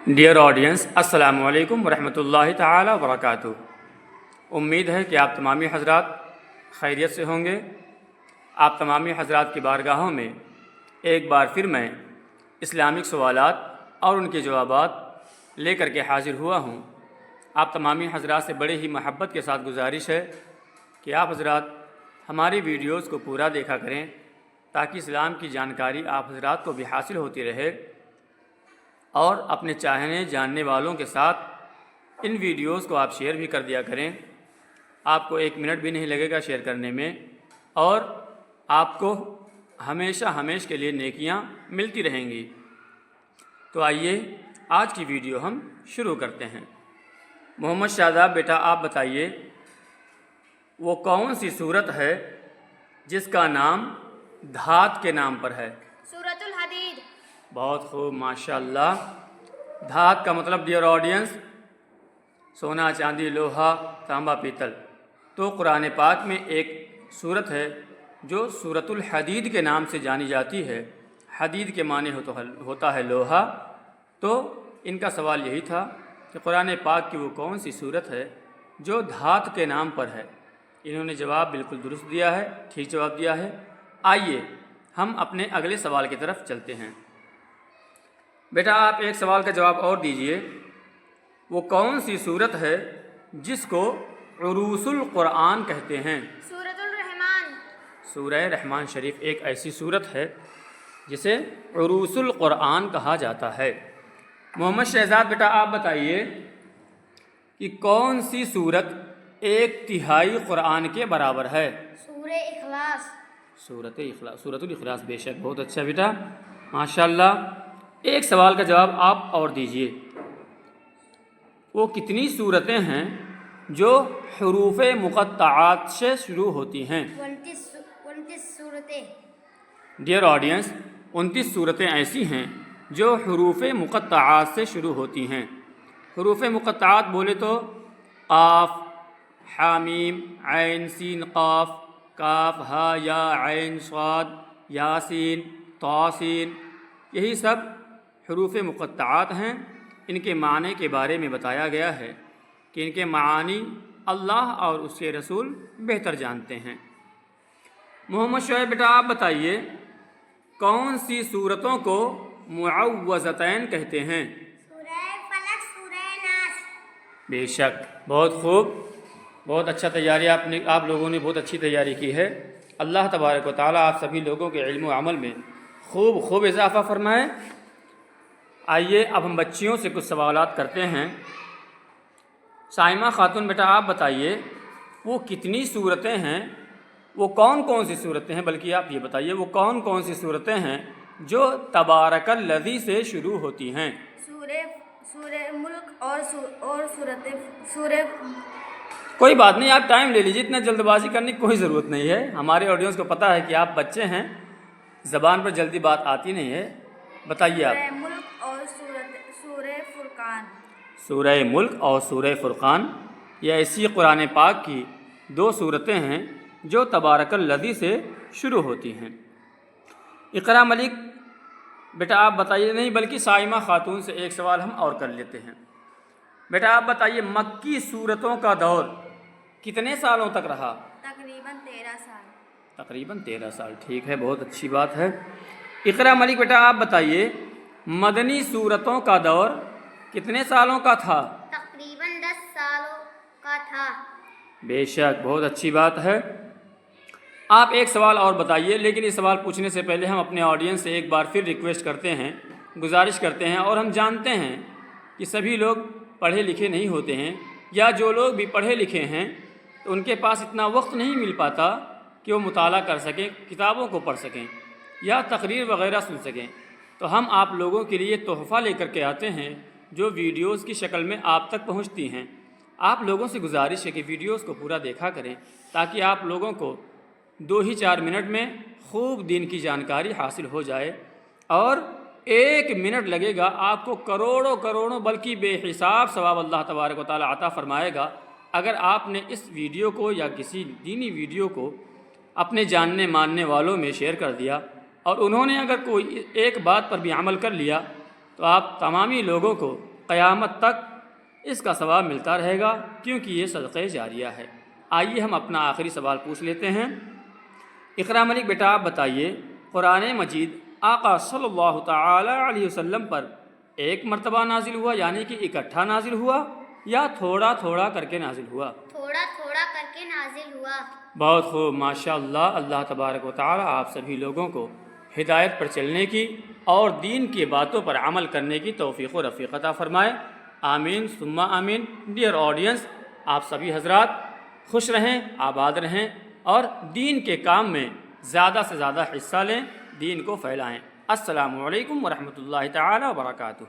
Dear audience, السلام علیکم ورحمۃ اللہ تعالی وبرکاتہ۔ امید ہے کہ آپ تمامی حضرات خیریت سے ہوں گے۔ آپ تمامی حضرات کی بارگاہوں میں ایک بار پھر میں اسلامک سوالات اور ان کے جوابات لے کر کے حاضر ہوا ہوں۔ آپ تمامی حضرات سے بڑے ہی محبت کے ساتھ گزارش ہے کہ آپ حضرات ہماری ویڈیوز کو پورا دیکھا کریں تاکہ اسلام کی جانکاری آپ حضرات کو بھی حاصل ہوتی رہے، اور اپنے چاہنے جاننے والوں کے ساتھ ان ویڈیوز کو آپ شیئر بھی کر دیا کریں۔ آپ کو 1 منٹ بھی نہیں لگے گا شیئر کرنے میں، اور آپ کو ہمیشہ کے لیے نیکیاں ملتی رہیں گی۔ تو آئیے آج کی ویڈیو ہم شروع کرتے ہیں۔ محمد شاداب بیٹا، آپ بتائیے وہ کون سی صورت ہے جس کا نام دھات کے نام پر ہے؟ سورۃ الحدید۔ بہت خوب، ماشاءاللہ۔ دھات کا مطلب ڈیئر آڈینس سونا، چاندی، لوہا، تانبا، پیتل۔ تو قرآن پاک میں ایک صورت ہے جو سورۃ الحدید کے نام سے جانی جاتی ہے۔ حدید کے معنی ہوتا ہے لوہا۔ تو ان کا سوال یہی تھا کہ قرآن پاک کی وہ کون سی صورت ہے جو دھات کے نام پر ہے۔ انہوں نے جواب بالکل درست دیا ہے، ٹھیک جواب دیا ہے۔ آئیے ہم اپنے اگلے سوال کی طرف چلتے ہیں۔ بیٹا آپ ایک سوال کا جواب اور دیجئے، وہ کون سی صورت ہے جس کو عروس القرآن کہتے ہیں؟ سورۃ الرحمن۔ سورہ رحمان شریف ایک ایسی صورت ہے جسے عروس القرآن کہا جاتا ہے۔ محمد شہزاد بیٹا آپ بتائیے کہ کون سی صورت 1/3 قرآن کے برابر ہے؟ سورہ اخلاص۔ سورۃ الاخلاص، بے شک، بہت اچھا بیٹا، ماشاءاللہ۔ ایک سوال کا جواب آپ اور دیجئے، وہ کتنی صورتیں ہیں جو حروف مقطعات سے شروع ہوتی ہیں؟ 29 صورتیں۔ ڈیئر آڈینس، 29 صورتیں ایسی ہیں جو حروف مقطعات سے شروع ہوتی ہیں۔ حروف مقطعات بولے تو قاف، حامیم، عین، سین، قاف، کاف، ہا، یا، عین، صاد، یاسین، طاسین، یہی سب حروف مقطعات ہیں۔ ان کے معنی کے بارے میں بتایا گیا ہے کہ ان کے معانی اللہ اور اس کے رسول بہتر جانتے ہیں۔ محمد شعیب بیٹا آپ بتائیے کون سی صورتوں کو معوذتین کہتے ہیں؟ سورہ فلق، سورہ ناس۔ بے شک، بہت خوب، بہت اچھا تیاری آپ لوگوں نے بہت اچھی تیاری کی ہے۔ اللہ تبارک و تعالیٰ آپ سبھی لوگوں کے علم و عمل میں خوب اضافہ فرمائے۔ آئیے اب ہم بچیوں سے کچھ سوالات کرتے ہیں۔ سائمہ خاتون بیٹا آپ بتائیے وہ کتنی صورتیں ہیں، وہ کون سی صورتیں ہیں، بلکہ آپ یہ بتائیے وہ کون سی صورتیں ہیں جو تبارک الذی سے شروع ہوتی ہیں؟ سورہ ملک اور سورہ کوئی بات نہیں، آپ ٹائم لے لیجیے، اتنا جلد بازی کرنے کی کوئی ضرورت نہیں ہے۔ ہمارے آڈینس کو پتہ ہے کہ آپ بچے ہیں، زبان پر جلدی بات آتی نہیں ہے۔ بتائیے آپ۔ سورہ ملک اور سورہ فرقان۔ سورہ ملک اور سورہ فرقان یہ ایسی قرآن پاک کی 2 صورتیں ہیں جو تبارک الذی سے شروع ہوتی ہیں۔ اقرا ملک بیٹا آپ بتائیے، نہیں بلکہ سائمہ خاتون سے ایک سوال ہم اور کر لیتے ہیں۔ بیٹا آپ بتائیے مکی صورتوں کا دور کتنے سالوں تک رہا؟ تقریباً 13 سال۔ تقریباً 13 سال، ٹھیک ہے، بہت اچھی بات ہے۔ اقرا ملک بیٹا آپ بتائیے مدنی صورتوں کا دور کتنے سالوں کا تھا؟ تقریباً 10 سالوں کا تھا۔ بے شک، بہت اچھی بات ہے۔ آپ ایک سوال اور بتائیے، لیکن یہ سوال پوچھنے سے پہلے ہم اپنے آڈینس سے ایک بار پھر ریکویسٹ کرتے ہیں، گزارش کرتے ہیں، اور ہم جانتے ہیں کہ سبھی لوگ پڑھے لکھے نہیں ہوتے ہیں، یا جو لوگ بھی پڑھے لکھے ہیں تو ان کے پاس اتنا وقت نہیں مل پاتا کہ وہ مطالعہ کر سکیں، کتابوں کو پڑھ سکیں یا تقریر وغیرہ سن سکیں۔ تو ہم آپ لوگوں کے لیے تحفہ لے کر کے آتے ہیں جو ویڈیوز کی شکل میں آپ تک پہنچتی ہیں۔ آپ لوگوں سے گزارش ہے کہ ویڈیوز کو پورا دیکھا کریں تاکہ آپ لوگوں کو 2 ہی 4 منٹ میں خوب دین کی جانکاری حاصل ہو جائے، اور 1 منٹ لگے گا آپ کو کروڑوں بلکہ بے حساب ثواب اللہ تبارک و تعالیٰ عطا فرمائے گا اگر آپ نے اس ویڈیو کو یا کسی دینی ویڈیو کو اپنے جاننے ماننے والوں میں شیئر کر دیا، اور انہوں نے اگر کوئی ایک بات پر بھی عمل کر لیا تو آپ تمامی لوگوں کو قیامت تک اس کا ثواب ملتا رہے گا، کیونکہ یہ صدقہ جاریہ ہے۔ آئیے ہم اپنا آخری سوال پوچھ لیتے ہیں۔ اقرا ملک بیٹا آپ بتائیے، قرآن مجید آقا صلی اللہ تعالی علیہ وسلم پر ایک مرتبہ نازل ہوا، یعنی کہ اکٹھا نازل ہوا، یا تھوڑا تھوڑا کر کے نازل ہوا؟ تھوڑا تھوڑا کر کے نازل ہوا۔ بہت خوب، ماشاء اللہ۔ اللہ تبارک و تعالی آپ سبھی لوگوں کو ہدایت پر چلنے کی اور دین کی باتوں پر عمل کرنے کی توفیق و رفیق عطا فرمائے، آمین ثم آمین۔ ڈیئر آڈینس، آپ سبھی حضرات خوش رہیں، آباد رہیں اور دین کے کام میں زیادہ سے زیادہ حصہ لیں، دین کو پھیلائیں۔ السلام علیکم ورحمۃ اللہ تعالی وبرکاتہ۔